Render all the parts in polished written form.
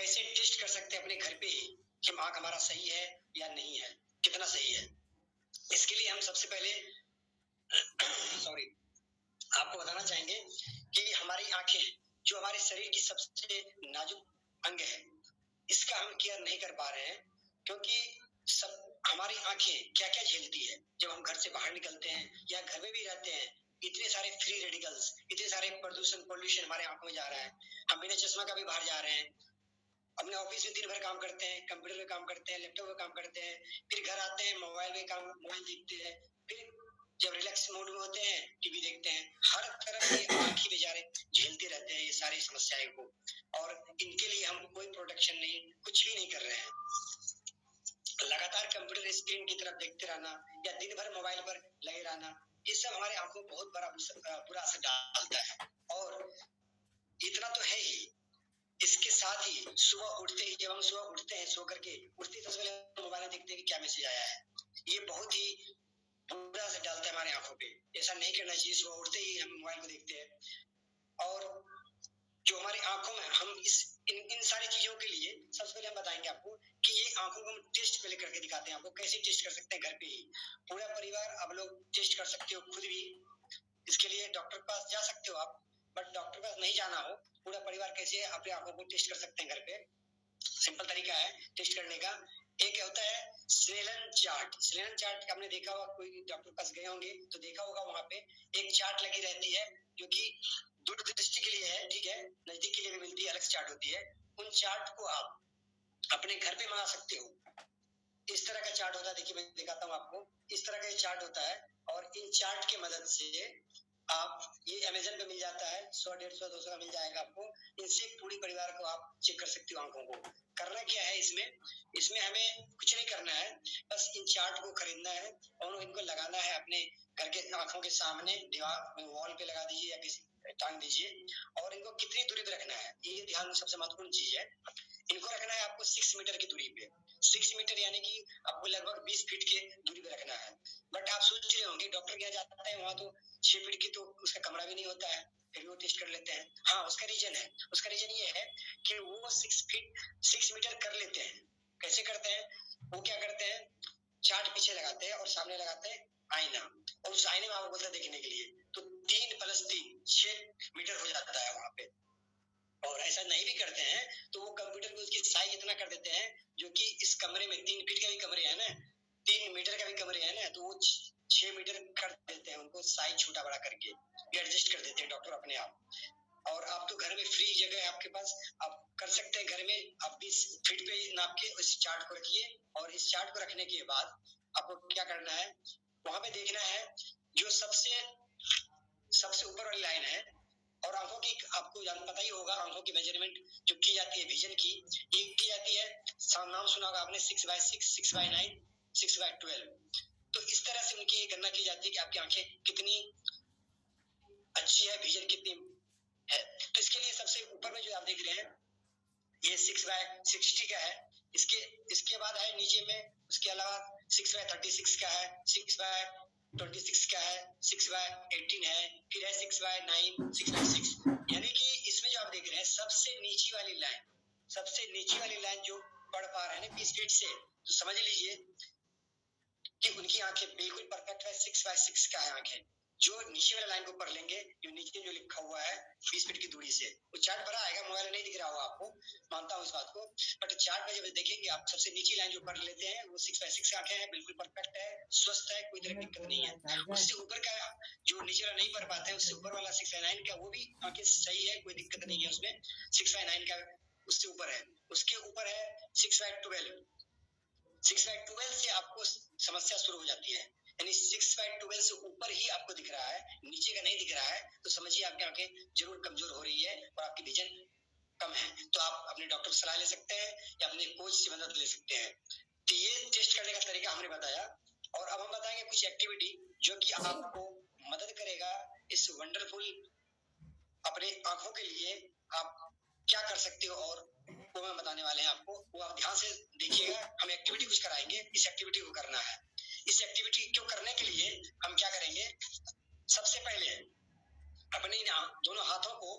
कैसे टेस्ट कर सकते हैं अपने घर पे ही कि आँख हमारा सही है या नहीं है, कितना सही है। इसके लिए हम सबसे पहले सॉरी आपको बताना चाहेंगे कि हमारी आंखें जो हमारे शरीर की सबसे नाजुक अंग है, इसका हम केयर नहीं कर पा रहे हैं, क्योंकि सब हमारी आंखें क्या क्या झेलती है। जब हम घर से बाहर निकलते हैं या घर में भी रहते हैं, इतने सारे फ्री रेडिकल्स, इतने सारे प्रदूषण पोल्यूशन हमारे आंखों में जा रहा है, हम बिना चश्मा का भी बाहर जा रहे हैं, अपने ऑफिस में दिन भर काम करते हैं, कंप्यूटर में काम करते हैं, लैपटॉप में काम करते हैं, फिर घर आते हैं, मोबाइल देखते हैं, फिर जब रिलैक्स मूड में होते हैं टीवी देखते हैं। हर तरफ ये आंखें बेचारे झेलते रहते हैं ये सारी समस्याएं को, और इनके लिए हम कोई प्रोटेक्शन नहीं, कुछ भी नहीं कर रहे हैं। लगातार कंप्यूटर स्क्रीन की तरफ देखते रहना या दिन भर मोबाइल पर लगे रहना, ये सब हमारे आंखों को बहुत बड़ा बुरा असर डालता है। और इतना तो है ही, इसके साथ ही सुबह उठते ही, जब हम सुबह उठते हैं सो करके, उठते सबसे पहले मोबाइल देखते हैं कि क्या मैसेज आया है। ये बहुत ही बुरा असर डालता है हमारे आंखों पे। ऐसा नहीं करना चाहिए, सुबह उठते ही हम मोबाइल को देखते हैं। और जो हमारी आंखों में हम इन सारी चीजों के लिए सबसे पहले हम बताएंगे आपको कि ये आंखों को हम टेस्ट पहले करके दिखाते हैं आपको, कैसे टेस्ट कर सकते हैं घर पे ही। पूरा परिवार आप लोग टेस्ट कर सकते हो खुद भी, इसके लिए डॉक्टर के पास जा सकते हो आप, बट डॉक्टर के पास नहीं जाना हो, पूरा परिवार कैसे अपने आंखों को टेस्ट कर सकते हैं घर पे। सिंपल तरीका है टेस्ट करने का। एक होता है स्नेलन चार्ट। स्नेलन चार्ट आपने देखा होगा, कोई डॉक्टर के पास गए होंगे तो देखा होगा, वहां पे एक चार्ट लगी रहती है जो कि दूरदृष्टि के लिए है, ठीक है, नजदीक के लिए भी मिलती है, अलग चार्ट होती है। उन चार्ट को आप अपने घर पे मंगा सकते हो। इस तरह का चार्ट होता है, देखिए मैं दिखाता हूँ आपको। इस तरह का चार्ट होता है, और इन चार्ट की मदद से आप, ये अमेजन पे मिल जाता है, 100, 150, 200 का मिल जाएगा आपको। इनसे पूरी परिवार को आप चेक कर सकते हो आंखों को। करना क्या है इसमें हमें कुछ नहीं करना है, बस इन चार्ट को खरीदना है और इनको लगाना है अपने घर के आंखों के सामने, दीवार वॉल पे लगा दीजिए या किसी टांग दीजिए। और इनको कितनी दूरी पे रखना है, ये ध्यान सबसे महत्वपूर्ण चीज है। इनको रखना है आपको 6 मीटर की दूरी पे। 6 मीटर यानी कि आपको लगभग 20 फीट के दूरी पे रखना है। बट आप सोच रहे होंगे डॉक्टर के यहाँ जाता है, वहां तो 6 फीट की तो उसका कमरा भी नहीं होता है, फिर वो टेस्ट कर लेते हैं। हाँ, उसका रीजन ये है कि वो 6 मीटर कर लेते हैं। कैसे करते हैं? वो क्या करते हैं, चार्ट पीछे लगाते हैं और सामने लगाते हैं आईना, और उस आईने में आपको बोलते हैं देखने के लिए, तो 3 + 3 6 मीटर हो जाता है वहां पे। और ऐसा नहीं भी करते हैं तो वो कंप्यूटर में उसकी साइज इतना कर देते हैं, जो कि इस कमरे में 3 फीट का भी कमरे है ना, 3 मीटर का भी कमरे है ना, तो वो 6 मीटर कर देते हैं, उनको साइज छोटा बड़ा करके एडजस्ट कर देते हैं डॉक्टर अपने आप। और आप तो घर में फ्री जगह है आपके पास, आप कर सकते हैं घर में। आप 20 फीट पे नाप के इस चार्ट को रखिए, और इस चार्ट को रखने के बाद आपको क्या करना है, वहां पे देखना है जो सबसे ऊपर वाली लाइन है। और आंखों की आपको पता ही होगा, आंखों की मेजरमेंट जो की जाती है विजन की, ये की जाती है, नाम सुना होगा आपने, 6/6, 6/9, 6/12। तो इस तरह से उनकी गणना की जाती है कि आपकी आंखें कितनी अच्छी है, विजन कितनी है। तो इसके लिए सबसे ऊपर में जो आप देख रहे हैं ये 6/60 का है। इसके बाद है नीचे में, उसके अलावा 6/36 का है, 6/26 का है, 6/18 है, फिर है 6/9, 6/6। यानी कि इसमें जो आप देख रहे हैं सबसे नीची वाली लाइन जो पढ़ पा रहे हैं 20 फीट से, तो समझ लीजिए कि उनकी आंखें बिल्कुल परफेक्ट है, 6/6 का है आंखें। जो नीचे वाले लाइन को पढ़ लेंगे, जो नीचे जो लिखा हुआ है 20 फीट की दूरी से, वो चार्ट भरा आएगा, मोबाइल नहीं दिख रहा होगा आपको, मानता हूँ इस बात को, बट चार्ट में जब देखेंगे आप, सबसे नीची लाइन जो पढ़ लेते हैं वो 6/6 आंखें हैं, बिल्कुल परफेक्ट है, स्वस्थ है, कोई तरह की दिक्कत नहीं है। उससे ऊपर का जो नीचे वाला नहीं पढ़ पाते हैं, उससे ऊपर वाला 6/9 का, वो भी आंखें सही है, कोई दिक्कत नहीं है उसमें, 6/9 का उससे ऊपर है। उसके ऊपर है 6/12। 6/12 से आपको समस्या शुरू हो जाती है, यानी 6/12 से ऊपर ही आपको दिख रहा है, नीचे का नहीं दिख रहा है, तो समझिए आपकी आंखें जरूर कमजोर हो रही है और आपकी विजन कम है। तो आप अपने डॉक्टर से सलाह ले सकते हैं या अपने कोच से मदद ले सकते हैं। तो ये टेस्ट करने का तरीका हमने बताया, और अब हम बताएंगे कुछ एक्टिविटी जो कि आपको मदद करेगा इस वंडरफुल अपने आंखों के लिए आप क्या कर सकते हो, और वो मैं बताने वाले हैं आपको, वो आप ध्यान से देखिएगा। हम एक्टिविटी कुछ कराएंगे, इस एक्टिविटी को करना है। इस एक्टिविटी को करने के लिए हम क्या करेंगे, सबसे पहले अपने दोनों हाथों को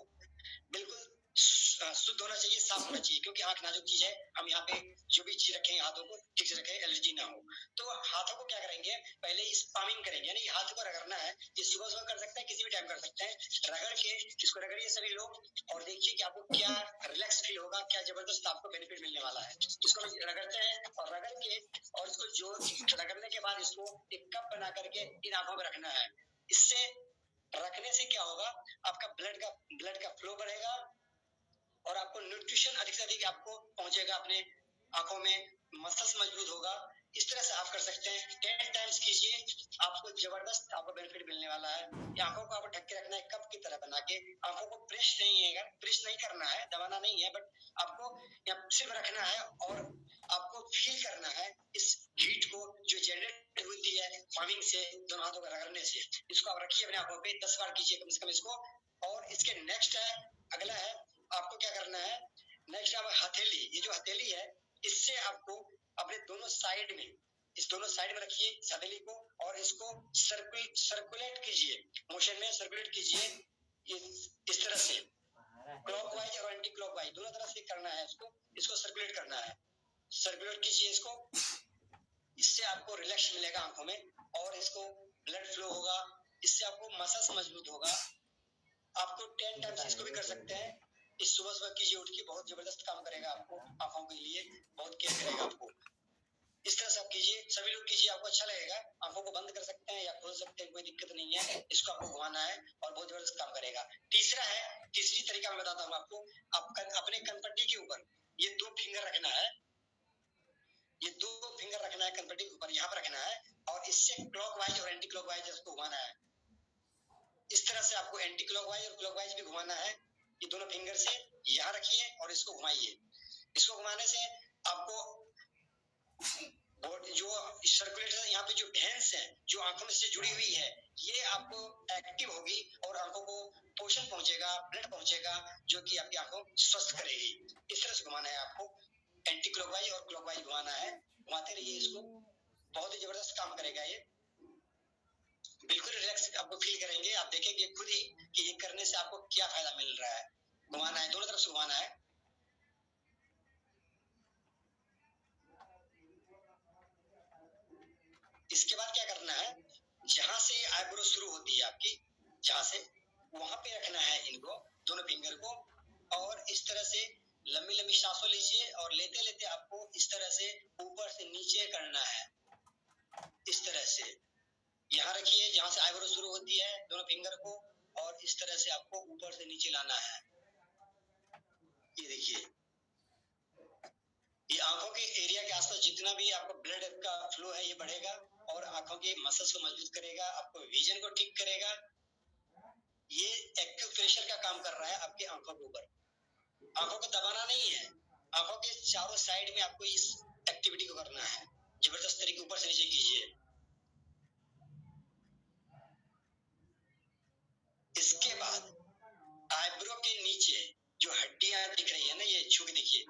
बिल्कुल शुद्ध होना चाहिए, साफ होना चाहिए, क्योंकि आंख नाजुक चीज है। हम यहाँ पे जो भी चीज रखेंगे हाथों को ठीक से रखें, एलर्जी ना हो। तो हाथों को क्या करेंगे, पहले इस पामिंग करेंगे, यानी हाथ को रगड़ना है। ये सुबह सुबह कर सकते हैं, किसी भी टाइम कर सकते हैं। रगड़ के इसको रगड़िए सभी लोग, और देखिए कि आपको क्या रिलैक्स फील होगा, क्या जबरदस्त आपको बेनिफिट मिलने वाला है। इसको रगड़ते हैं और रगड़ के, और इसको जो रगड़ने के बाद इसको एक कप बना करके इन आंखों में रखना है। इससे रखने से क्या होगा, आपका ब्लड का फ्लो बढ़ेगा और आपको न्यूट्रिशन अधिक से अधिक आपको पहुंचेगा अपने आंखों में, मसल्स मजबूत होगा। इस तरह से आप कर सकते हैं, 10 टाइम्स कीजिए, आपको जबरदस्त आपको बेनिफिट मिलने वाला है। ये आंखों को आपको ढक के रखना है कप की तरह बना के, आंखों को प्रेस नहीं करना है, दबाना नहीं है, बट आपको यहाँ सिर्फ रखना है और आपको फील करना है इस हीट को जो जनरेट होती है फार्मिंग से, दोनों हाथों का रगड़ने से। इसको आप रखिए अपने आंखों पे, 10 बार कीजिए कम से कम इसको। और इसके नेक्स्ट है, अगला है, आपको क्या करना है, नेक्स्ट है हथेली। ये जो हथेली है, इससे आपको अपने दोनों साइड में, इस दोनों साइड में रखिए हथेली को, और इसको सर्कुलेट कीजिए, मोशन में सर्कुलेट कीजिए इस तरह से, क्लॉकवाइज और एंटी क्लॉकवाइज दोनों तरह से करना है। इसको सर्कुलेट करना है, सर्कुलेट कीजिए इसको। इससे आपको रिलैक्स मिलेगा आंखों में, और इसको ब्लड फ्लो होगा, इससे आपको मसल्स मजबूत होगा। आपको 10 टाइम्स इसको भी कर सकते हैं। इस सुबह सुबह कीजिए उठ के, बहुत जबरदस्त काम करेगा आपको, आंखों के लिए बहुत केयर करेगा आपको। इस तरह से आप कीजिए, सभी लोग कीजिए, आपको अच्छा लगेगा। आंखों को बंद कर सकते हैं या खोल सकते हैं, कोई दिक्कत नहीं है। इसको आपको घुमाना है और बहुत जबरदस्त काम करेगा। तीसरी तरीका मैं बताता हूँ आपको। आप अपने कनपट्टी के ऊपर ये 2 फिंगर रखना है, ये 2 फिंगर रखना है कनपट्टी के ऊपर, यहाँ पर रखना है, और इससे क्लॉकवाइज और एंटी क्लॉकवाइज इसको घुमाना है। इस तरह से आपको एंटी क्लॉकवाइज और क्लॉकवाइज भी घुमाना है। ये दोनों फिंगर से यहाँ रखिए और इसको घुमाइए। इसको घुमाने से आपको जो सर्कुलेटर, यहाँ पे जो वेन्स है जो आंखों में से जुड़ी हुई है, ये आपको एक्टिव होगी और आंखों को पोषण पहुंचेगा, ब्लड पहुंचेगा, जो कि आपकी आंखों स्वस्थ करेगी। इस तरह से घुमाना है आपको, एंटी क्लॉकवाइज और क्लॉकवाइज घुमाना है। घुमाते रहिए इसको, बहुत ही जबरदस्त काम करेगा ये। बिल्कुल रिलैक्स आपको फील करेंगे, आप देखेंगे खुद ही कि ये करने से आपको क्या फायदा मिल रहा है। घुमाना है, दोनों तरफ से घुमाना है। इसके बाद क्या करना है, जहां से आईब्रो शुरू होती है आपकी, जहां से वहां पे रखना है इनको, दोनों फिंगर को, और इस तरह से लंबी लंबी सांसों लीजिए, और लेते लेते आपको इस तरह से ऊपर से नीचे करना है। इस तरह से यहाँ रखिए जहां से आईब्रो शुरू होती है, दोनों फिंगर को, और इस तरह से आपको ऊपर से नीचे लाना है। ये देखिए, ये आंखों के एरिया के आसपास जितना भी आपको ब्लड का फ्लो है ये बढ़ेगा, और आंखों के मसल्स को मजबूत करेगा, आपको विजन को ठीक करेगा। ये एक्यूप्रेशर का काम कर रहा है आपकी आंखों के ऊपर। आंखों को दबाना नहीं है, आंखों के चारों साइड में आपको इस एक्टिविटी को करना है। जबरदस्त तरीके ऊपर से नीचे कीजिए। इसके बाद आईब्रो के नीचे जो हड्डियां दिख रही है ना, ये छू के देखिए,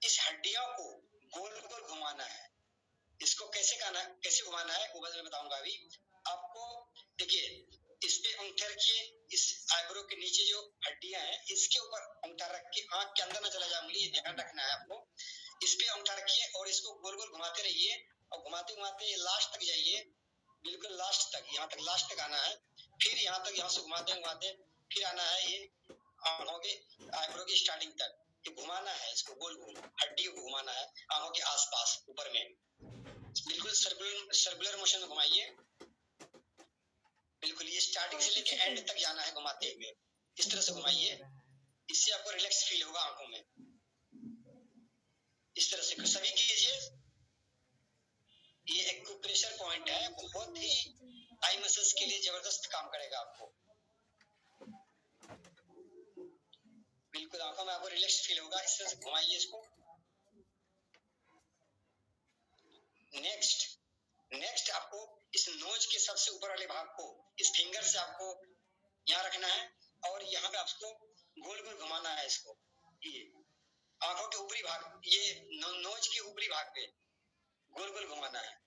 इस हड्डियों को गोल गोल घुमाना है। इसको कैसे घुमाना है वो मैं बताऊंगा अभी आपको। देखिए, इस पे अंगूठा रखिए, इस आईब्रो के नीचे जो हड्डियां हैं इसके ऊपर अंगूठा रख के, आंख के अंदर न चला जाए उंगली, ध्यान रखना है आपको। इस पे अंगूठा रखिए और इसको गोल गोल घुमाते रहिए, और घुमाते घुमाते लास्ट तक जाइए, बिल्कुल लास्ट तक, यहाँ तक लास्ट तक आना है। फिर यहाँ तक, यहाँ से घुमाते घुमाते फिर आना है ये आंखों के आईब्रो की स्टार्टिंग तक। ये घुमाना है, इसको गोल गोल हड्डियों को घुमाना है आंखों के आसपास ऊपर में, बिल्कुल सर्कुलर मोशन में घुमाइए। बिल्कुल ये स्टार्टिंग से लेके एंड तक जाना है घुमाते हुए, इस तरह से घुमाइए। इससे आपको रिलैक्स फील होगा आंखों में। इस तरह से सभी कीजिए। ये एक्यूप्रेशर पॉइंट है, बहुत ही आई मसल्स के लिए जबरदस्त काम करेगा आपको। बिल्कुल आंखों में आपको रिलैक्स फील होगा। इस तरह से घुमाइए इसको। नेक्स्ट आपको इस नोज के सबसे ऊपर वाले भाग को इस फिंगर से आपको यहाँ रखना है, और यहाँ पे आपको गोल गोल घुमाना है इसको। ये आंखों के ऊपरी भाग, ये नोज के ऊपरी भाग पे गोल गोल घुमाना है।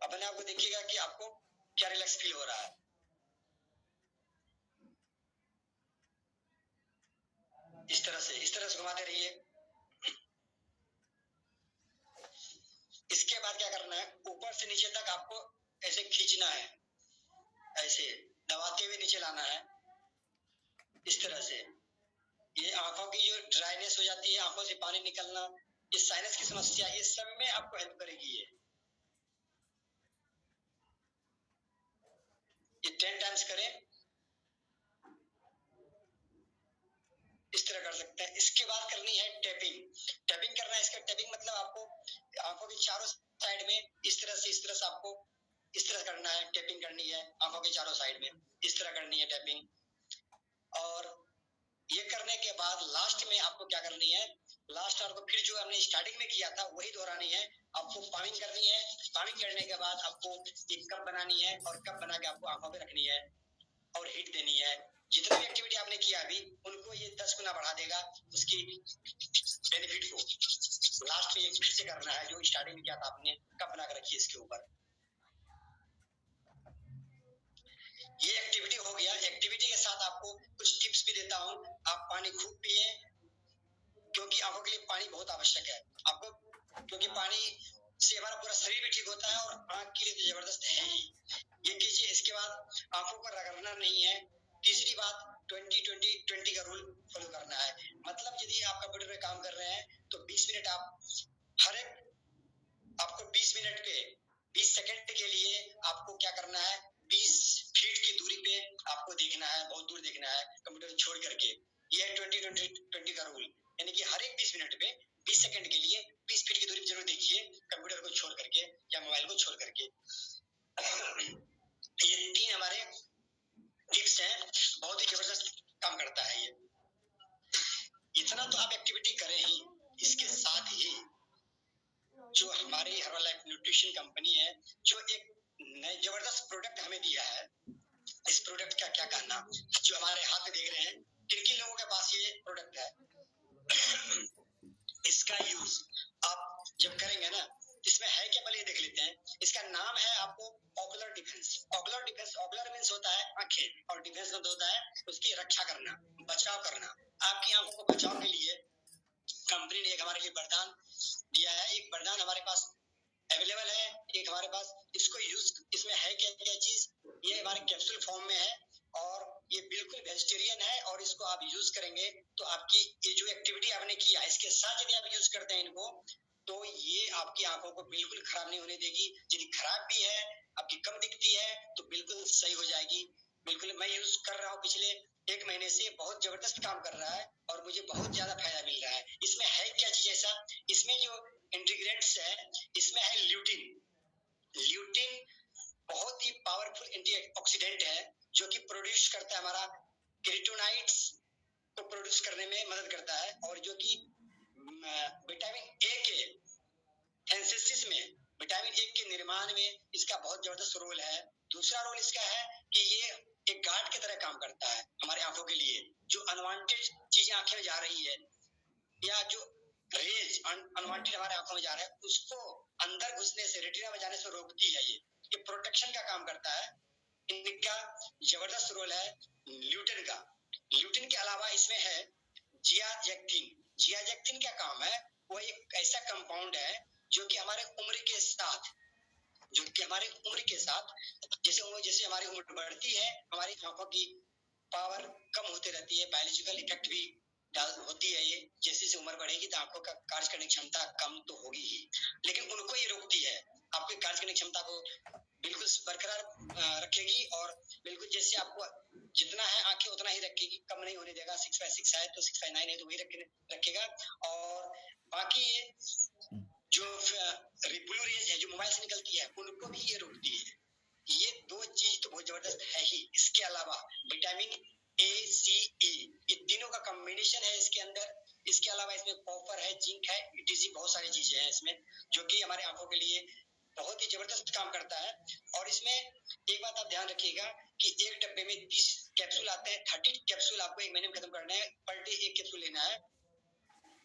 अपने आप को देखिएगा कि आपको क्या रिलैक्स फील हो रहा है। इस तरह से घुमाते रहिए। इसके बाद क्या करना है, ऊपर से नीचे तक आपको ऐसे खींचना है, ऐसे दबाते हुए नीचे लाना है, इस तरह से। ये आंखों की जो ड्राइनेस हो जाती है, आंखों से पानी निकलना, ये साइनस की समस्या, ये सब में आपको हेल्प करेगी। ये 10 टाइम्स करें, इस तरह कर सकते हैं। इसके बाद करनी है टैपिंग। टैपिंग करना है, इसका टैपिंग मतलब आपको आंखों की चारों साइड में इस तरह से आपको इस तरह करना है, टैपिंग करनी है आंखों के चारों साइड में, इस तरह करनी है टैपिंग। और ये करने के बाद लास्ट में आपको क्या करनी है, लास्ट आपको फिर जो हमने स्टार्टिंग में किया था वही दोहरानी है। आपको पामिंग करनी है, पामिंग करने के बाद आपको एक कप बनानी है और कप बना के आपको आंखों पे रखनी है और हीट देनी है। जितना भी एक्टिविटी आपने किया अभी, उनको ये 10 गुना बढ़ा देगा उसकी बेनिफिट को। लास्ट में एक फिर से करना है जो स्टार्टिंग में किया था आपने, कप बना के रखिए इसके ऊपर। ये एक्टिविटी हो गया। एक्टिविटी के साथ आपको कुछ टिप्स भी देता हूँ। आप पानी खूब पिए, क्योंकि आंखों के लिए पानी बहुत आवश्यक है आपको, क्योंकि पानी से हमारा पूरा शरीर भी ठीक होता है और आंख के लिए तो जबरदस्त है ही। ये कीजिए। इसके बाद आंखों को रगड़ना नहीं है। तीसरी बात, 20-20-20 का रूल फॉलो करना है। मतलब यदि आप कंप्यूटर पे काम कर रहे हैं तो 20 मिनट आपको 20 मिनट पे 20 सेकंड के लिए आपको क्या करना है, 20 फीट की दूरी पे आपको देखना है, बहुत दूर देखना है कंप्यूटर छोड़ करके। ये है 20-20-20 का रूल, यानी कि हर एक 20 मिनट पे 20 सेकंड के लिए 20 फीट की दूरी जरूर देखिए, कंप्यूटर को छोड़ करके या मोबाइल को छोड़ करके। ये 3 हमारे टिप्स हैं, बहुत ही जबरदस्त काम करता है ये। इतना तो आप एक्टिविटी करें ही, इसके साथ ही जो हमारी हर्बलाइफ न्यूट्रिशन कंपनी है, जो एक नए जबरदस्त प्रोडक्ट हमें दिया है, इस प्रोडक्ट का क्या कहना, जो हमारे हाथ में देख रहे हैं, किन किन लोगों के पास ये प्रोडक्ट है। इसका यूज आप जब करेंगे ना, इसमें है क्या पहले देख लेते हैं। इसका नाम है आपको ocular defence. Ocular defence, ocular means होता है आंखें, और डिफेंस मतलब होता है उसकी रक्षा करना, बचाव करना। आपकी आंखों को बचाव के लिए कंपनी ने एक हमारे लिए वरदान दिया है। एक वरदान हमारे पास अवेलेबल है, एक हमारे पास, इसको यूज, इसमें है क्या क्या चीज, ये हमारे कैप्सूल फॉर्म में है और ये बिल्कुल वेजिटेरियन है। और इसको आप यूज करेंगे तो आपकी ये जो एक्टिविटी आपने किया, इसके साथ यदि आप यूज करते हैं इनको, तो ये आपकी आंखों को बिल्कुल खराब नहीं होने देगी। यदि खराब भी है, आपकी कम दिखती है, तो बिल्कुल सही हो जाएगी। बिल्कुल मैं यूज कर रहा हूँ पिछले 1 महीने से, बहुत जबरदस्त काम कर रहा है और मुझे बहुत ज्यादा फायदा मिल रहा है। इसमें है क्या चीज ऐसा, इसमें जो इंग्रेडिएंट्स है, इसमें है ल्यूटिन। ल्यूटिन बहुत ही पावरफुल एंटीऑक्सीडेंट है, जो कि प्रोड्यूस करता है हमारा केराटिनॉइड्स को प्रोड्यूस करने में मदद करता है, और जो कि विटामिन ए के सिंथेसिस में, विटामिन ए के निर्माण में इसका बहुत जबरदस्त रोल है। दूसरा रोल इसका है कि ये एक गार्ड की तरह काम करता है हमारे आंखों के लिए। जो अनवांटेड चीजें आंखें में जा रही है, या जो रेज अनवांटेड हमारे आंखों में जा रहा है, उसको अंदर घुसने से, रेटिना में जाने से रोकती है। ये प्रोटेक्शन का काम करता है। इनका जबरदस्त रोल है ल्यूटिन का। ल्यूटिन के अलावा इसमें है जियाजेक्टिन। जियाजेक्टिन क्या काम है, वो एक ऐसा कंपाउंड है जो कि हमारे उम्र के साथ, जैसे हमारी उम्र बढ़ती है, हमारी आंखों की पावर कम होती रहती है, बायोलॉजिकल इफेक्ट भी होती है। ये जैसे जैसे उम्र बढ़ेगी तो आंखों का कार्य करने की क्षमता कम तो होगी ही, लेकिन उनको ये रोकती है, आपकी कार्य करने की क्षमता को बिल्कुल बरकरार रखेगी। और बिल्कुल जैसे आपको जितना है आंखें उतना ही रखेगी, कम नहीं होने देगा। 6/6 है तो 6/9 है तो वही रखेगा। और बाकी ये जो ब्लू रेज है जो मोबाइल से निकलती है, उनको भी ये रोकती है। ये 2 चीज तो बहुत जबरदस्त है ही। इसके अलावा विटामिन ए, सी, ई, ये तीनों का कॉम्बिनेशन है इसके अंदर। इसके अलावा इसमें कॉपर है, जिंक है, ईटीसी, बहुत सारी चीजें हैं इसमें, जो कि हमारे आंखों के लिए बहुत ही जबरदस्त काम करता है। और इसमें एक बात आप ध्यान रखिएगा कि एक डब्बे में 30 कैप्सूल आते हैं। 30 कैप्सूल आपको 1 महीने में खत्म करना है। पर डे 1 कैप्सूल लेना है।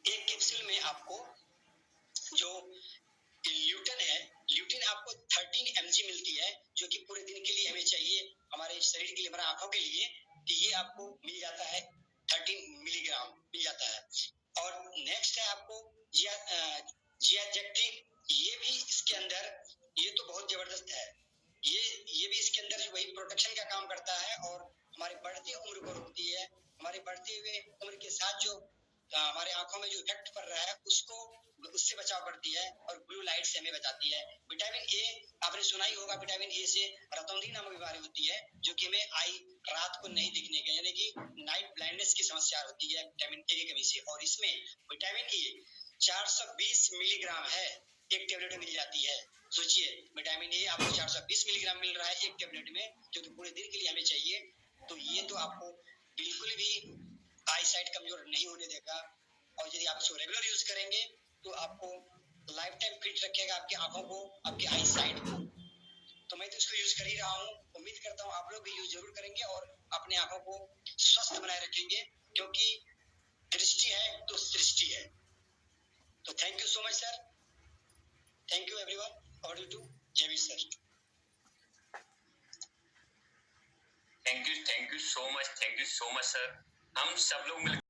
एक कैप्सूल में आपको जो ल्यूटिन है, ल्यूटिन आपको 13 mg मिलती है, जो कि पूरे दिन के लिए हमें चाहिए, हमारे शरीर के लिए, हमारे आंखों के लिए। तो ये आपको मिल जाता है 13 मिलीग्राम मिल जाता है। और नेक्स्ट है आपको जियाजेक्टिन, ये भी इसके अंदर, ये तो बहुत जबरदस्त है, ये भी इसके अंदर वही प्रोटेक्शन का काम करता है और हमारी बढ़ती उम्र को रोकती है। हमारे बढ़ते हुए उम्र के साथ जो हमारे आंखों में जो इफेक्ट पड़ रहा है उसको, उससे बचाव करती है और ब्लू लाइट से हमें बचाती है। विटामिन ए, आपने सुना ही होगा, विटामिन ए से रतौंधी नामक बीमारी होती है जो कि हमें आई रात को नहीं दिखने के, यानी कि नाइट ब्लाइंडनेस की समस्या होती है विटामिन ए की कमी से। और इसमें विटामिन ए 420 मिलीग्राम है, एक टेबलेट में मिल जाती है। सोचिए, विटामिन ए आपको 420 मिलीग्राम मिल रहा है एक टेबलेट में, जो कि पूरे दिन के लिए हमें चाहिए। तो ये तो आपको बिल्कुल भी आई साइट कमजोर नहीं होने देगा, और यदि आप इसको रेगुलर यूज करेंगे तो आपको लाइफ टाइम फिट रखेगा, आपकी आंखों को, आपकी आई साइट को। तो मैं तो इसको यूज कर ही रहा हूँ, उम्मीद करता हूँ आप लोग भी यूज जरूर करेंगे और अपने आंखों को स्वस्थ बनाए रखेंगे, क्योंकि दृष्टि है तो सृष्टि है। तो thank you so much sir, thank you everyone, over to JV sir. Thank you so much sir. हम सब लोग मिल